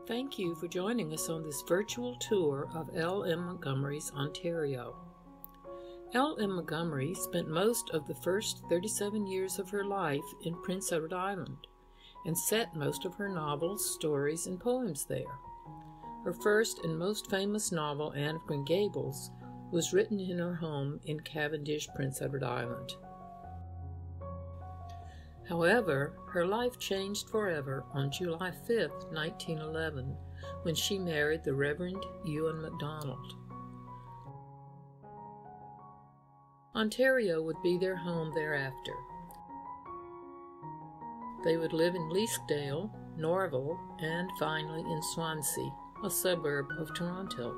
Thank you for joining us on this virtual tour of L.M. Montgomery's Ontario. L.M. Montgomery spent most of the first 37 years of her life in Prince Edward Island and set most of her novels, stories, and poems there. Her first and most famous novel, Anne of Green Gables, was written in her home in Cavendish, Prince Edward Island. However, her life changed forever on July 5, 1911, when she married the Reverend Ewan MacDonald. Ontario would be their home thereafter. They would live in Leaskdale, Norval, and finally in Swansea, a suburb of Toronto.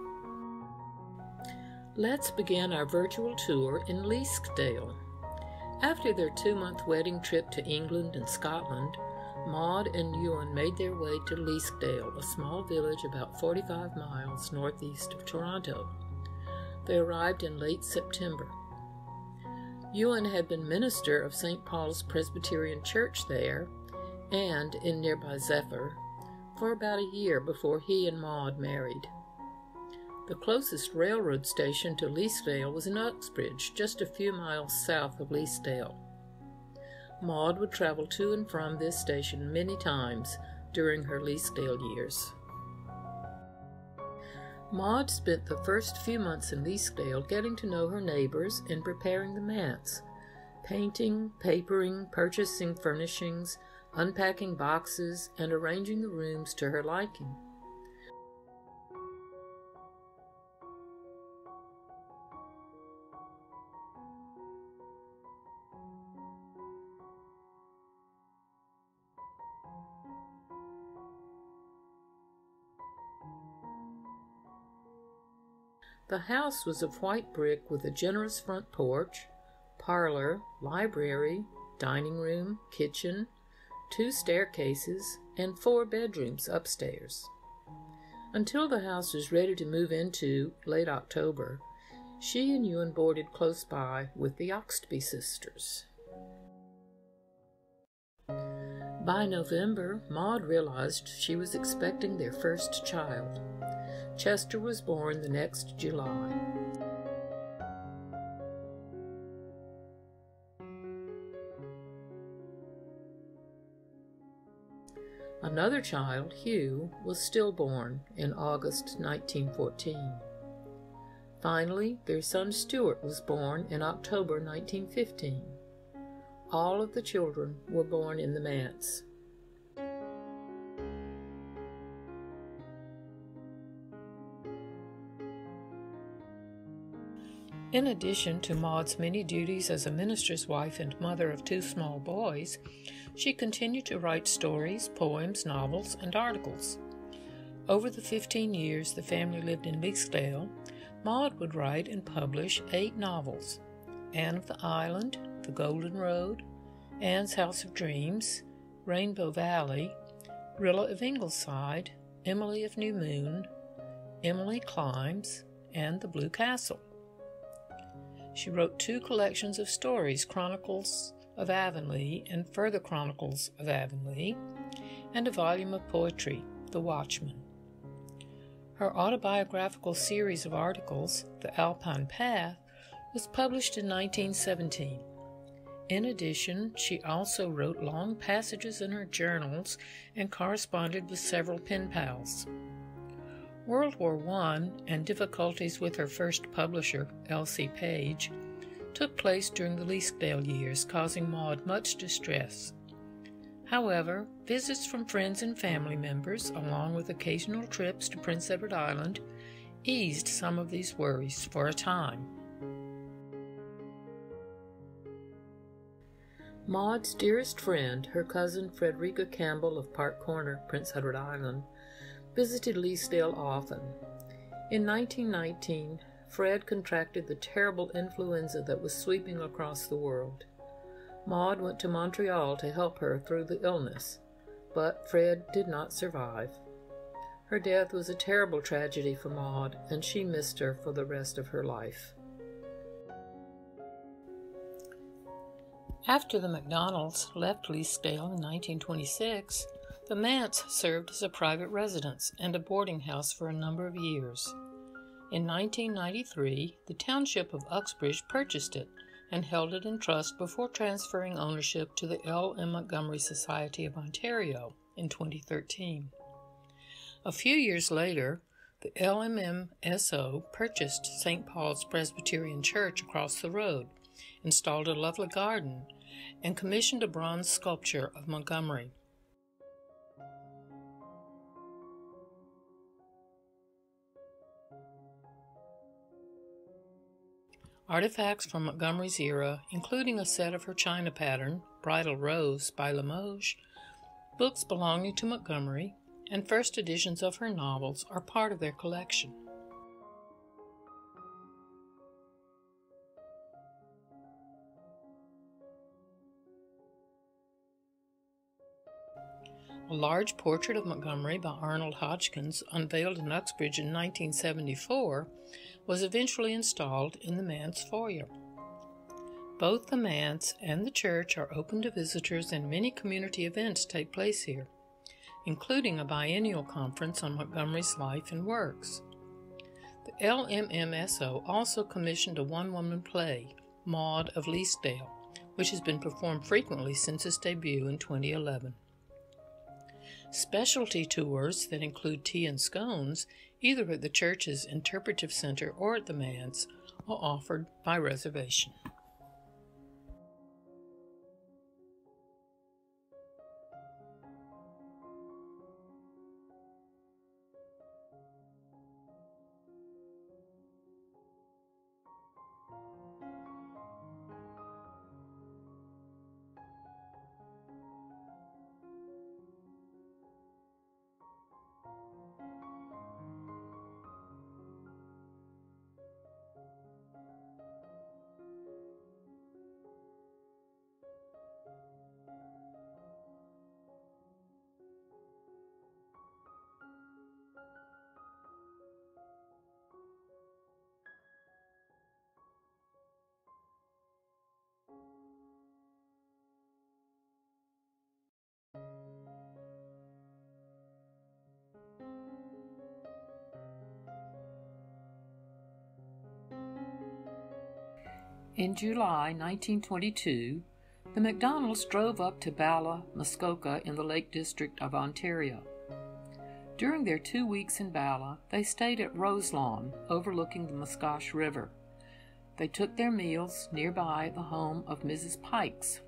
Let's begin our virtual tour in Leaskdale. After their 2-month wedding trip to England and Scotland, Maud and Ewan made their way to Leaskdale, a small village about 45 miles northeast of Toronto. They arrived in late September. Ewan had been minister of St. Paul's Presbyterian Church there and in nearby Zephyr for about a year before he and Maud married. The closest railroad station to Leaskdale was in Uxbridge, just a few miles south of Leaskdale. Maud would travel to and from this station many times during her Leaskdale years. Maud spent the first few months in Leaskdale getting to know her neighbors and preparing the manse, painting, papering, purchasing furnishings, unpacking boxes, and arranging the rooms to her liking. The house was of white brick with a generous front porch, parlor, library, dining room, kitchen, 2 staircases, and 4 bedrooms upstairs. Until the house was ready to move into late October, she and Ewan boarded close by with the Oxtby sisters. By November, Maud realized she was expecting their first child. Chester was born the next July. Another child, Hugh, was stillborn in August 1914. Finally, their son Stuart was born in October 1915. All of the children were born in the manse. In addition to Maud's many duties as a minister's wife and mother of 2 small boys, she continued to write stories, poems, novels, and articles. Over the 15 years the family lived in Leaskdale, Maud would write and publish 8 novels: Anne of the Island, The Golden Road, Anne's House of Dreams, Rainbow Valley, Rilla of Ingleside, Emily of New Moon, Emily Climbs, and The Blue Castle. She wrote 2 collections of stories, Chronicles of Avonlea and Further Chronicles of Avonlea, and a volume of poetry, The Watchman. Her autobiographical series of articles, The Alpine Path, was published in 1917. In addition, she also wrote long passages in her journals and corresponded with several pen pals. World War I and difficulties with her first publisher, Elsie Page, took place during the Leaskdale years, causing Maud much distress. However, visits from friends and family members, along with occasional trips to Prince Edward Island, eased some of these worries for a time. Maud's dearest friend, her cousin Frederica Campbell of Park Corner, Prince Edward Island, visited Leaskdale often. In 1919, Fred contracted the terrible influenza that was sweeping across the world. Maud went to Montreal to help her through the illness, but Fred did not survive. Her death was a terrible tragedy for Maud, and she missed her for the rest of her life. After the MacDonalds left Leaskdale in 1926, The manse served as a private residence and a boarding house for a number of years. In 1993, the township of Uxbridge purchased it and held it in trust before transferring ownership to the L. M. Montgomery Society of Ontario in 2013. A few years later, the LMMSO purchased St. Paul's Presbyterian Church across the road, installed a lovely garden, and commissioned a bronze sculpture of Montgomery. Artifacts from Montgomery's era, including a set of her china pattern, Bridal Rose by Limoges, books belonging to Montgomery, and first editions of her novels are part of their collection. A large portrait of Montgomery by Arnold Hodgkins, unveiled in Uxbridge in 1974, was eventually installed in the manse foyer. Both the manse and the church are open to visitors, and many community events take place here, including a biennial conference on Montgomery's life and works. The LMMSO also commissioned a one-woman play, Maud of Leasdale, which has been performed frequently since its debut in 2011. Specialty tours that include tea and scones, either at the church's interpretive center or at the manse, are offered by reservation. In July 1922, the McDonalds drove up to Bala, Muskoka in the Lake District of Ontario. During their 2 weeks in Bala, they stayed at Roselawn, overlooking the Muskosh River. They took their meals nearby at the home of Mrs. Pikes.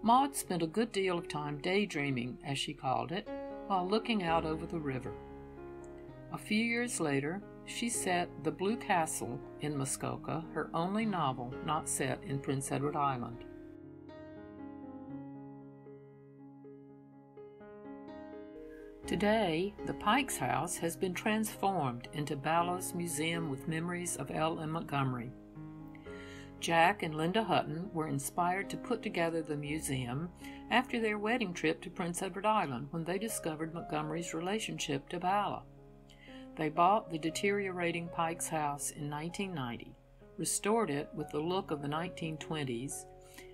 Maud spent a good deal of time daydreaming, as she called it, while looking out over the river. A few years later, she set The Blue Castle in Muskoka, her only novel not set in Prince Edward Island. Today, the Pikes House has been transformed into Bala's Museum with Memories of L. M. Montgomery. Jack and Linda Hutton were inspired to put together the museum after their wedding trip to Prince Edward Island when they discovered Montgomery's relationship to Bala. They bought the deteriorating Pikes House in 1990, restored it with the look of the 1920s,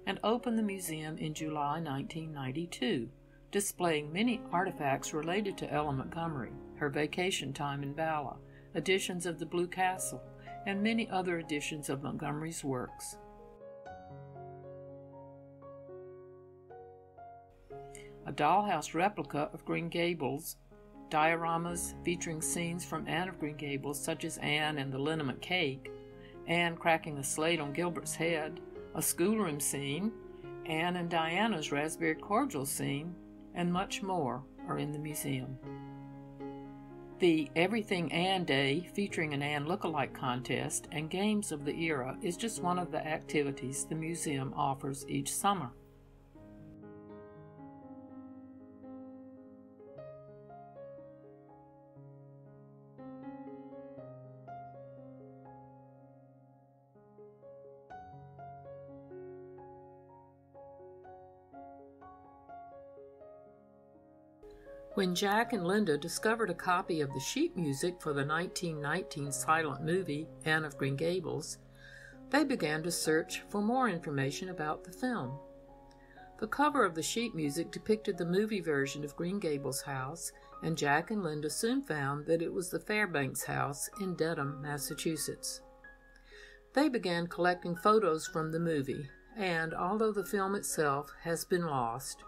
and opened the museum in July 1992, displaying many artifacts related to Ella Montgomery, her vacation time in Bala, editions of The Blue Castle, and many other editions of Montgomery's works. A dollhouse replica of Green Gables, dioramas featuring scenes from Anne of Green Gables, such as Anne and the liniment cake, Anne cracking a slate on Gilbert's head, a schoolroom scene, Anne and Diana's raspberry cordial scene, and much more are in the museum. The Everything Anne Day, featuring an Anne look-alike contest and games of the era, is just one of the activities the museum offers each summer. When Jack and Linda discovered a copy of the sheet music for the 1919 silent movie Anne of Green Gables, they began to search for more information about the film. The cover of the sheet music depicted the movie version of Green Gables house, and Jack and Linda soon found that it was the Fairbanks house in Dedham, Massachusetts. They began collecting photos from the movie, and although the film itself has been lost,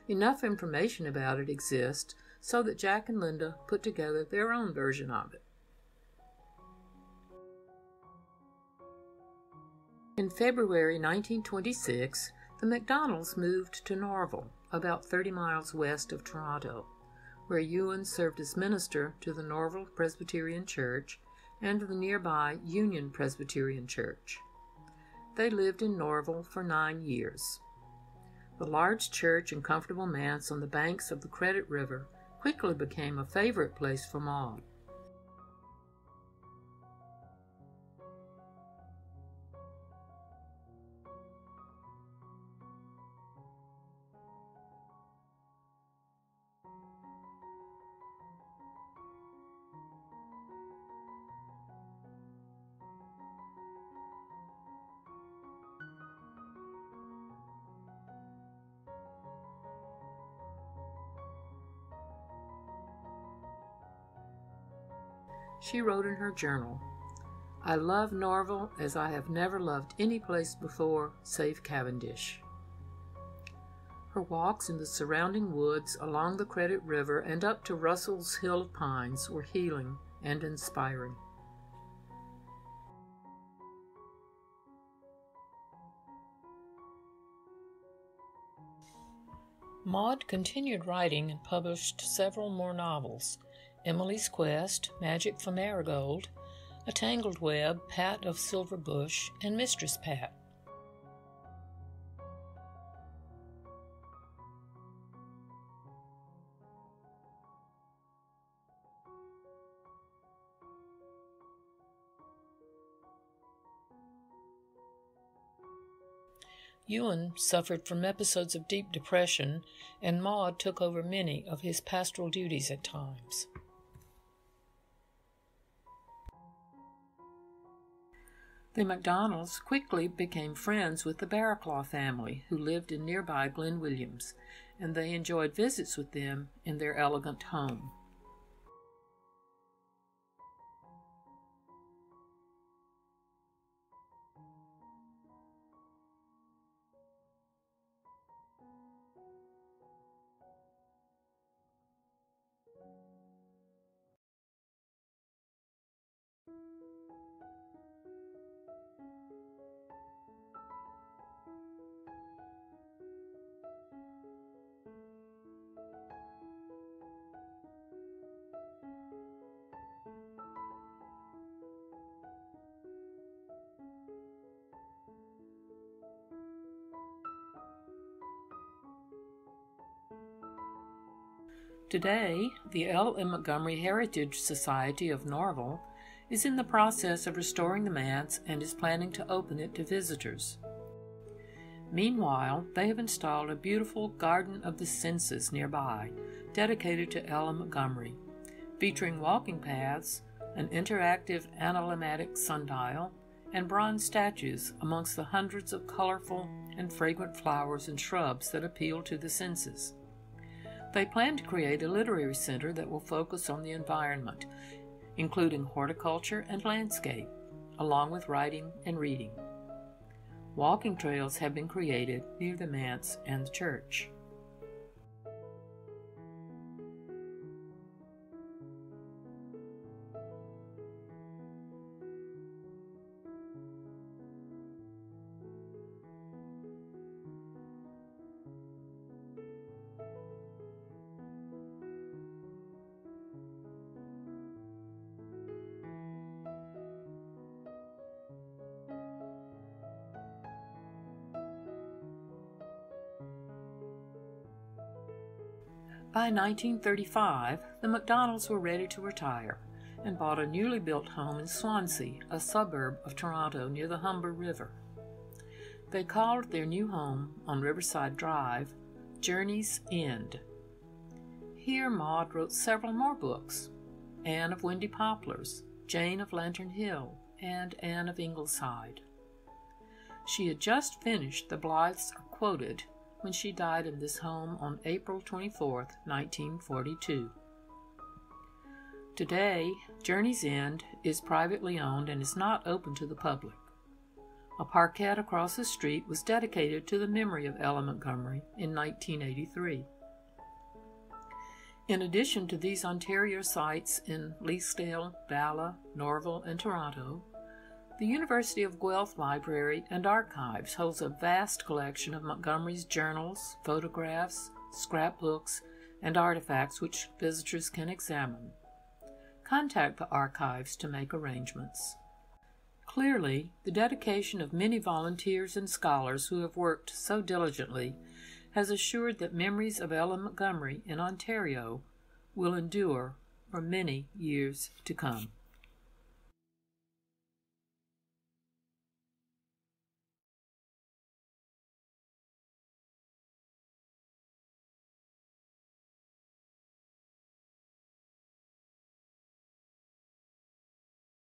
enough information about it exists so that Jack and Linda put together their own version of it. In February 1926, the McDonalds moved to Norval, about 30 miles west of Toronto, where Ewan served as minister to the Norval Presbyterian Church and the nearby Union Presbyterian Church. They lived in Norval for 9 years. The large church and comfortable manse on the banks of the Credit River quickly became a favorite place for Maud. She wrote in her journal, "I love Norval as I have never loved any place before save Cavendish." Her walks in the surrounding woods along the Credit River and up to Russell's Hill of Pines were healing and inspiring. Maud continued writing and published several more novels: Emily's Quest, Magic for Marigold, A Tangled Web, Pat of Silver Bush, and Mistress Pat. Ewan suffered from episodes of deep depression, and Maud took over many of his pastoral duties at times. The MacDonalds quickly became friends with the Barraclough family, who lived in nearby Glen Williams, and they enjoyed visits with them in their elegant home. Today, the L. M. Montgomery Heritage Society of Norval is in the process of restoring the manse and is planning to open it to visitors. Meanwhile, they have installed a beautiful Garden of the Senses nearby, dedicated to L. M. Montgomery, featuring walking paths, an interactive analematic sundial, and bronze statues amongst the hundreds of colorful and fragrant flowers and shrubs that appeal to the senses. They plan to create a literary center that will focus on the environment, including horticulture and landscape, along with writing and reading. Walking trails have been created near the manse and the church. By 1935, the MacDonalds were ready to retire and bought a newly built home in Swansea, a suburb of Toronto near the Humber River. They called their new home on Riverside Drive Journey's End. Here Maud wrote several more books: Anne of Windy Poplars, Jane of Lantern Hill, and Anne of Ingleside. She had just finished The Blythes Are Quoted, when she died in this home on April 24, 1942. Today, Journey's End is privately owned and is not open to the public. A parkette across the street was dedicated to the memory of Ella Montgomery in 1983. In addition to these Ontario sites in Leasdale, Bala, Norval, and Toronto, the University of Guelph Library and Archives holds a vast collection of Montgomery's journals, photographs, scrapbooks, and artifacts which visitors can examine. Contact the archives to make arrangements. Clearly, the dedication of many volunteers and scholars who have worked so diligently has assured that memories of Ella Montgomery in Ontario will endure for many years to come.